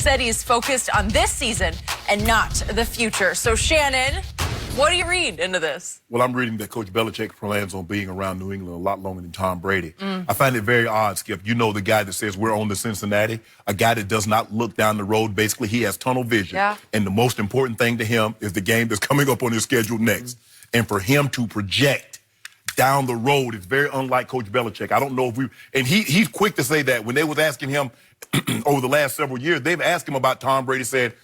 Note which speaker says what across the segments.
Speaker 1: said he's focused on this season and not the future. So, Shannon, what do you read into this?
Speaker 2: Well, I'm reading that Coach Belichick plans on being around New England a lot longer than Tom Brady. I find it very odd, Skip. You know the guy that says we're on to Cincinnati, a guy that does not look down the road. Basically, he has tunnel vision.
Speaker 1: Yeah.
Speaker 2: And the most important thing to him is the game that's coming up on his schedule next. And for him to project down the road is very unlike Coach Belichick. I don't know if we... And he's quick to say that. When they was asking him over the last several years, they've asked him about Tom Brady, said,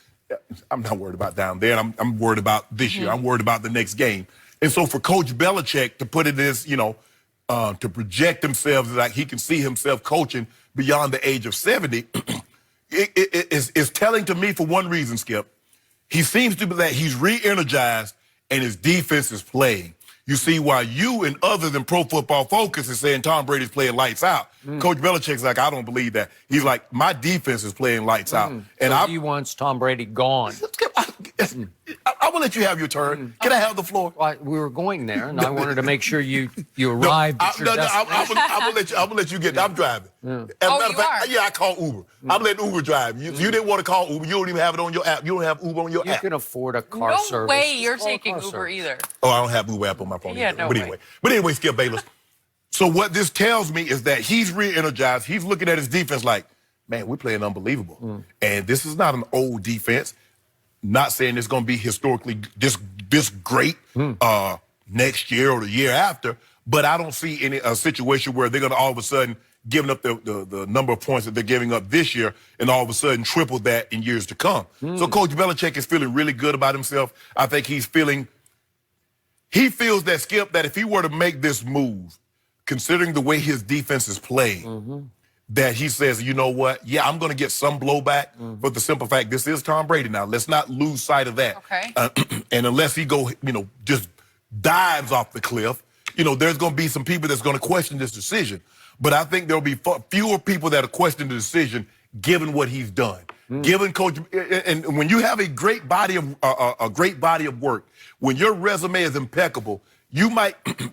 Speaker 2: I'm not worried about down there. I'm worried about this year. I'm worried about the next game. And so for Coach Belichick to put it as, to project himself like he can see himself coaching beyond the age of 70, it's telling to me for one reason, Skip. He seems to be that he's re-energized and his defense is playing. You see, while you and others than Pro Football Focus is saying Tom Brady's playing lights out, Coach Belichick's like, I don't believe that. He's like, my defense is playing lights out.
Speaker 3: And so he wants Tom Brady gone.
Speaker 2: I will let you have your turn. Can I have the floor?
Speaker 3: Well, we were going there, and I wanted to make sure you arrived at your destination.
Speaker 2: I'm gonna let you get. I'm driving. As a matter of fact, yeah, I call Uber. I'm letting Uber drive. You didn't want to call Uber. You don't even have it on your app. You don't have Uber on your app.
Speaker 3: You can afford a car service.
Speaker 1: No way you're taking Uber either.
Speaker 2: Oh, I don't have Uber app on my phone.
Speaker 1: Yeah,
Speaker 2: either.
Speaker 1: no
Speaker 2: But
Speaker 1: way.
Speaker 2: anyway, Skip Bayless. So what this tells me is that he's re-energized. He's looking at his defense like, man, we're playing unbelievable. And this is not an old defense. Not saying it's going to be historically this great next year or the year after, but I don't see any situation where they're going to all of a sudden giving up the number of points that they're giving up this year and all of a sudden triple that in years to come. So Coach Belichick is feeling really good about himself. I think he feels that, Skip, that if he were to make this move, considering the way his defense is playing, that he says, you know what? Yeah, I'm going to get some blowback, but the simple fact, this is Tom Brady now. Let's not lose sight of that.
Speaker 1: Okay.
Speaker 2: And unless he just dives off the cliff, there's going to be some people that's going to question this decision. But I think there'll be fewer people that are questioning the decision given what he's done. Given Coach, and when you have a great body of work, when your resume is impeccable,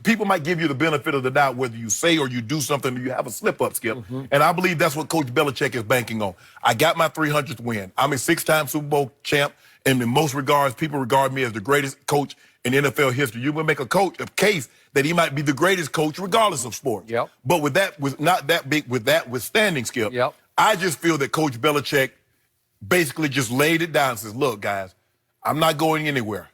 Speaker 2: people might give you the benefit of the doubt whether you say or you do something or you have a slip-up, Skip. And I believe that's what Coach Belichick is banking on. I got my 300th win. I'm a 6-time Super Bowl champ, and in most regards, people regard me as the greatest coach in NFL history. You will make a case that he might be the greatest coach regardless of sport. But with that withstanding, Skip, I just feel that Coach Belichick basically just laid it down and says, look, guys, I'm not going anywhere.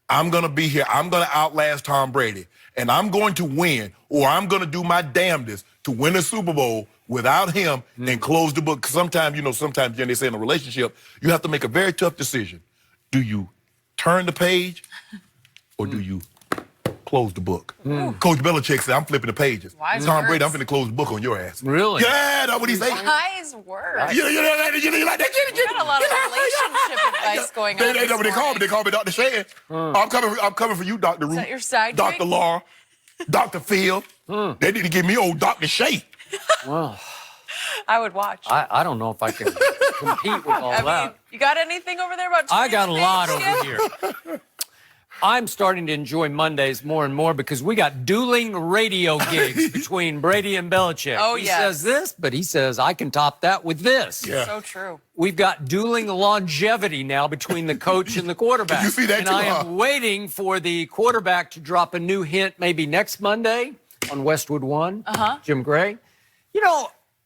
Speaker 2: I'm going to be here. I'm going to outlast Tom Brady. And I'm going to win, or I'm going to do my damnedest to win a Super Bowl without him and close the book. Sometimes, they say in a relationship, you have to make a very tough decision. Do you turn the page or do you close the book? Coach Belichick said, I'm flipping the pages. Tom Brady, I'm going to close the book on your ass.
Speaker 3: Really?
Speaker 2: Yeah, that's what he said.
Speaker 1: Wise words.
Speaker 2: You like that?
Speaker 1: You got a lot of relationship advice going on.
Speaker 2: They know what they call me. They call me Dr. Shannon. I'm coming for you, Dr. Ruth.
Speaker 1: Is that your side
Speaker 2: Dr.
Speaker 1: gig?
Speaker 2: Laura, Dr. Phil. They need to give me old Dr. Shay.
Speaker 3: Well,
Speaker 1: I would watch.
Speaker 3: I don't know if I can compete with all that.
Speaker 1: You got anything over there about
Speaker 3: I got a lot
Speaker 1: Skip?
Speaker 3: over here. I'm starting to enjoy Mondays more and more because we got dueling radio gigs between Brady and Belichick.
Speaker 1: Oh,
Speaker 3: he
Speaker 1: yes.
Speaker 3: says this, but he says, I can top that with this.
Speaker 2: Yeah.
Speaker 1: So true.
Speaker 3: We've got dueling longevity now between the coach and the quarterback.
Speaker 2: You see that
Speaker 3: and
Speaker 2: too,
Speaker 3: I am waiting for the quarterback to drop a new hint maybe next Monday on Westwood One, Jim Gray.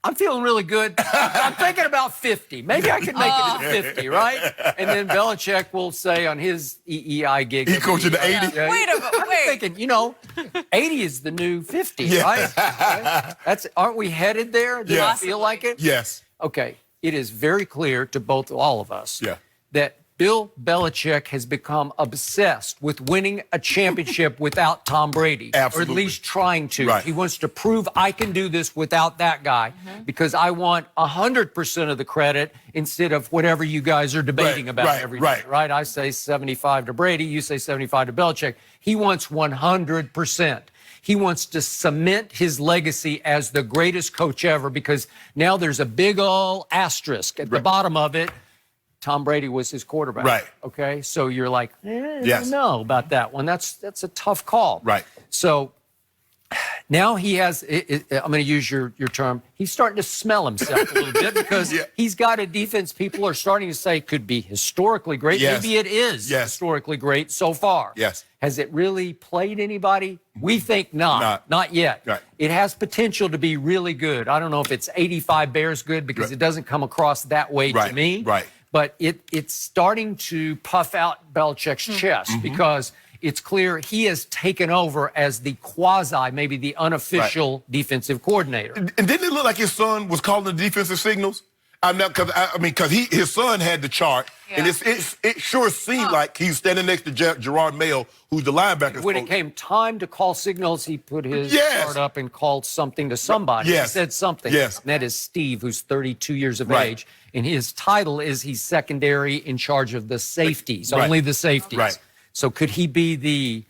Speaker 3: I'm feeling really good. I'm thinking about 50. Maybe I can make it to 50, right? And then Belichick will say on his EEI gig.
Speaker 2: He coaching the 80.
Speaker 1: Yeah. Wait a minute.
Speaker 3: I'm thinking, 80 is the new 50, right? Aren't we headed there? Do you feel like it?
Speaker 2: Yes.
Speaker 3: Okay. It is very clear to all of us that Bill Belichick has become obsessed with winning a championship without Tom Brady.
Speaker 2: Absolutely.
Speaker 3: Or at least trying to.
Speaker 2: Right.
Speaker 3: He wants to prove I can do this without that guy because I want 100% of the credit instead of whatever you guys are debating about every day. Right? I say 75 to Brady, you say 75 to Belichick. He wants 100%. He wants to cement his legacy as the greatest coach ever because now there's a big old asterisk at the bottom of it. Tom Brady was his quarterback.
Speaker 2: Right.
Speaker 3: Okay. So you're like, I don't know about that one. That's a tough call.
Speaker 2: Right.
Speaker 3: So Now he has, I'm going to use your term, he's starting to smell himself a little bit because he's got a defense people are starting to say could be historically great.
Speaker 2: Yes.
Speaker 3: Maybe it is historically great so far.
Speaker 2: Yes.
Speaker 3: Has it really played anybody? We think not. Not yet.
Speaker 2: Right.
Speaker 3: It has potential to be really good. I don't know if it's 85 Bears good because it doesn't come across that way to me.
Speaker 2: Right.
Speaker 3: But it's starting to puff out Belichick's chest because it's clear he has taken over as the quasi, maybe the unofficial defensive coordinator.
Speaker 2: And didn't it look like his son was calling the defensive signals? Because his son had the chart, and it sure seemed like he was standing next to Gerard Mayo, who's the linebacker.
Speaker 3: When it came time to call signals, he put his chart up and called something to somebody. He said something. And that is Steve, who's 32 years of age, and his title is he's secondary in charge of the safeties, only the safeties. So could he be the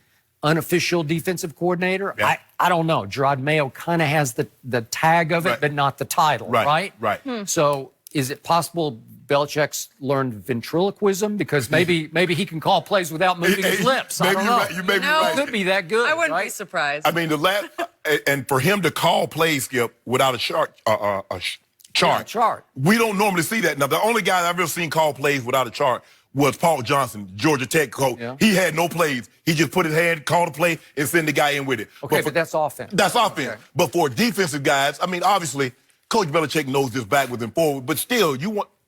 Speaker 3: unofficial defensive coordinator? I don't know. Gerard Mayo kind of has the tag of it, but not the title, right? So is it possible Belichick's learned ventriloquism? Because maybe he can call plays without moving his lips. I don't know.
Speaker 2: You may be right.
Speaker 3: It could be that good.
Speaker 1: I wouldn't be surprised.
Speaker 2: I mean, and for him to call plays, Skip, without a chart. We don't normally see that. Now, the only guy I've ever seen call plays without a chart was Paul Johnson, Georgia Tech coach. He had no plays. He just put his hand, called a play, and sent the guy in with it.
Speaker 3: Okay, but that's offense.
Speaker 2: That's offense. Okay. But for defensive guys, I mean, obviously, Coach Belichick knows this backwards and forward, but still,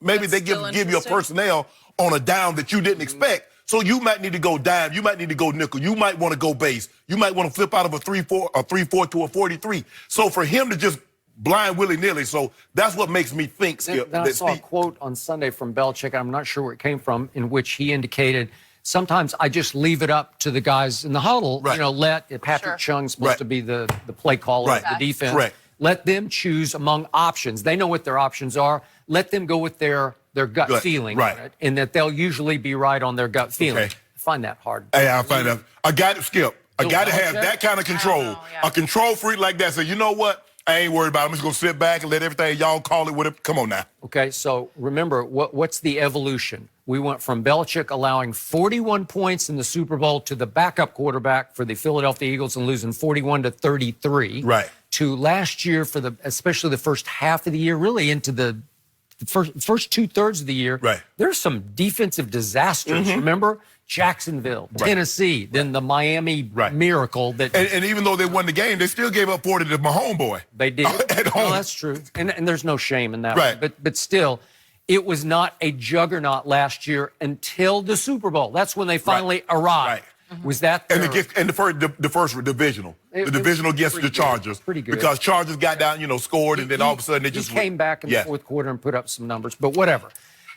Speaker 2: maybe they give you a personnel on a down that you didn't expect. So you might need to go dime. You might need to go nickel. You might want to go base. You might want to flip out of a 3-4 to a 43. So for him to just blind willy-nilly, so that's what makes me think, Skip.
Speaker 3: I saw a quote on Sunday from Belichick, I'm not sure where it came from, in which he indicated, sometimes I just leave it up to the guys in the huddle. You know, Patrick Chung's supposed to be the play caller of the defense. Let them choose among options. They know what their options are. Let them go with their gut feeling on it, and that they'll usually be right on their gut feeling. I find that hard.
Speaker 2: Hey, I find that. I got it, Skip. I got to have that kind of control. A control freak like that. So you know what? I ain't worried about it. I'm just going to sit back and let everything, y'all call it with it. Come on now.
Speaker 3: Okay, so remember, what's the evolution? We went from Belichick allowing 41 points in the Super Bowl to the backup quarterback for the Philadelphia Eagles and losing 41-33. To last year, especially the first half of the year, really into the first 2/3 of the year, there's some defensive disasters. Remember? Jacksonville, Tennessee, then the Miami miracle.
Speaker 2: And even though they won the game, they still gave up 40 to my homeboy.
Speaker 3: They did.
Speaker 2: At home.
Speaker 3: Well, that's true. And there's no shame in that. But still, it was not a juggernaut last year until the Super Bowl. That's when they finally arrived. Was that
Speaker 2: the first divisional? The divisional against the Chargers.
Speaker 3: Pretty good.
Speaker 2: Because Chargers got down, scored, and then all of a sudden they just
Speaker 3: came back in the fourth quarter and put up some numbers. But whatever.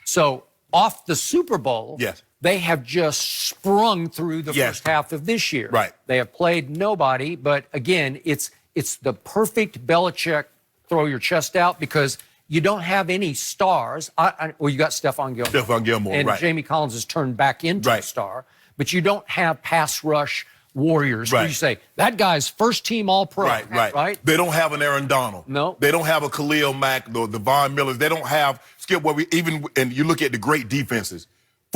Speaker 3: So off the Super Bowl, they have just sprung through the first half of this year. They have played nobody, but again, it's the perfect Belichick throw your chest out because you don't have any stars. Well, you got Stephon Gilmore. And Jamie Collins has turned back into a star, but you don't have pass rush warriors where you say, that guy's first team all-pro. Right.
Speaker 2: They don't have an Aaron Donald.
Speaker 3: No.
Speaker 2: They don't have a Khalil Mack, the Von Millers. They don't have, Skip, and you look at the great defenses.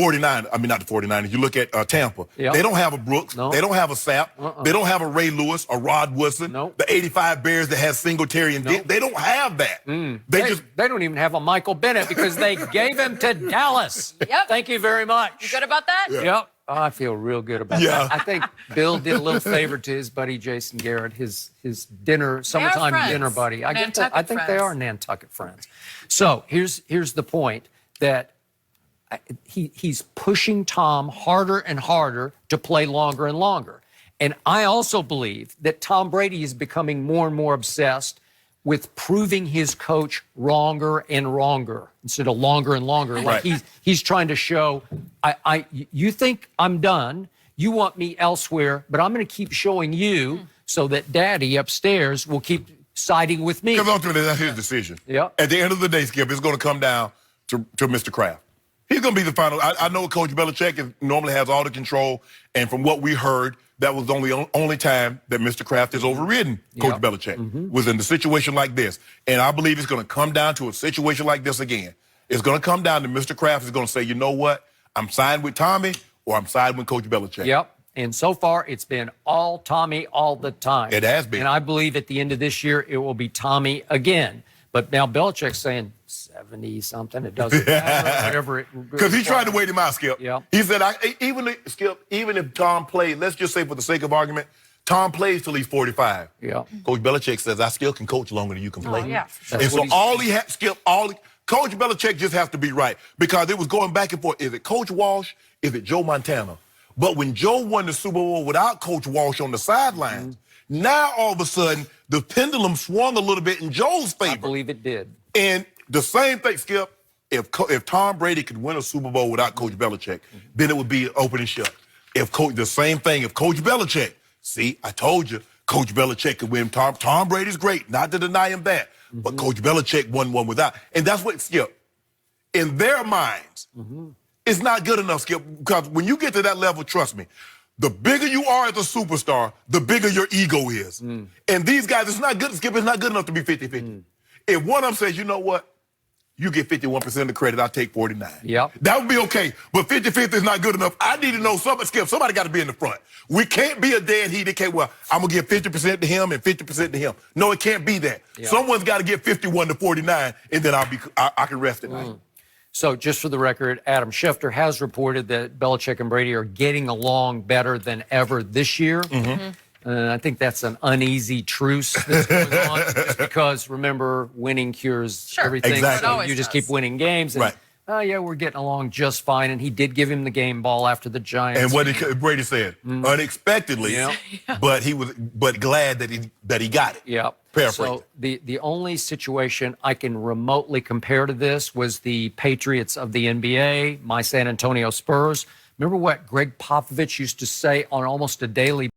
Speaker 2: Not the 49ers. You look at Tampa. They don't have a Brooks. They don't have a Sapp. They don't have a Ray Lewis, a Rod Woodson. The 85 Bears that has Singletary and they don't have that.
Speaker 3: They don't even have a Michael Bennett because they gave him to Dallas. Thank you very much.
Speaker 1: You good about that?
Speaker 3: Yep. Oh, I feel real good about that. I think Bill did a little favor to his buddy Jason Garrett, his summertime dinner buddy. I think they are Nantucket friends. So here's the point that he's pushing Tom harder and harder to play longer and longer. And I also believe that Tom Brady is becoming more and more obsessed with proving his coach wronger and wronger instead of longer and longer. Like he's trying to show, you think I'm done, you want me elsewhere, but I'm going to keep showing you so that Daddy upstairs will keep siding with me.
Speaker 2: Because ultimately, that's his decision. At the end of the day, Skip, it's going to come down to Mr. Kraft. He's going to be the final. I know Coach Belichick normally has all the control, and from what we heard, that was the only time that Mr. Kraft has overridden Coach Belichick, was in a situation like this. And I believe it's going to come down to a situation like this again. It's going to come down to Mr. Kraft is going to say, you know what, I'm siding with Tommy or I'm siding with Coach Belichick.
Speaker 3: And so far, it's been all Tommy all the time.
Speaker 2: It has been.
Speaker 3: And I believe at the end of this year, it will be Tommy again. But now Belichick's saying 70-something. It doesn't matter, whatever it.
Speaker 2: Because he tried to wait him out, Skip.
Speaker 3: Yeah.
Speaker 2: He said, even if Tom played, let's just say for the sake of argument, Tom plays till he's 45.
Speaker 3: Yeah.
Speaker 2: Coach Belichick says, I still can coach longer than you can play.
Speaker 1: Oh, yeah, for sure.
Speaker 2: And so all he had, Skip, Coach Belichick just has to be right. Because it was going back and forth. Is it Coach Walsh? Is it Joe Montana? But when Joe won the Super Bowl without Coach Walsh on the sidelines, now all of a sudden the pendulum swung a little bit in Joe's favor.
Speaker 3: I believe it did.
Speaker 2: And the same thing, Skip, if Tom Brady could win a Super Bowl without Coach Belichick, then it would be open and shut. The same thing, if Coach Belichick, see, I told you, Coach Belichick could win. Tom Brady's great, not to deny him that. But Coach Belichick won one without. And that's what, Skip, in their minds, it's not good enough, Skip, because when you get to that level, trust me, the bigger you are as a superstar, the bigger your ego is. And these guys, it's not good, Skip, it's not good enough to be 50-50. If one of them says, you know what, you get 51% of the credit, I'll take 49.
Speaker 3: Yep.
Speaker 2: That would be okay, but 50-50 is not good enough. I need to know something, Skip, somebody got to be in the front. We can't be a dead heat. It can't, well, I'm going to give 50% to him and 50% to him. No, it can't be that.
Speaker 3: Yep.
Speaker 2: Someone's got to get 51-49, and then I can rest at night.
Speaker 3: So just for the record, Adam Schefter has reported that Belichick and Brady are getting along better than ever this year. I think that's an uneasy truce that's going on just because, remember, winning cures everything.
Speaker 2: Exactly.
Speaker 3: So you just keep winning games. And, oh, yeah, we're getting along just fine. And he did give him the game ball after the Giants.
Speaker 2: And what did Brady said? Unexpectedly, but glad that he got it.
Speaker 3: Yeah.
Speaker 2: Paraphrase.
Speaker 3: So the only situation I can remotely compare to this was the Patriots of the NBA, my San Antonio Spurs. Remember what Greg Popovich used to say on almost a daily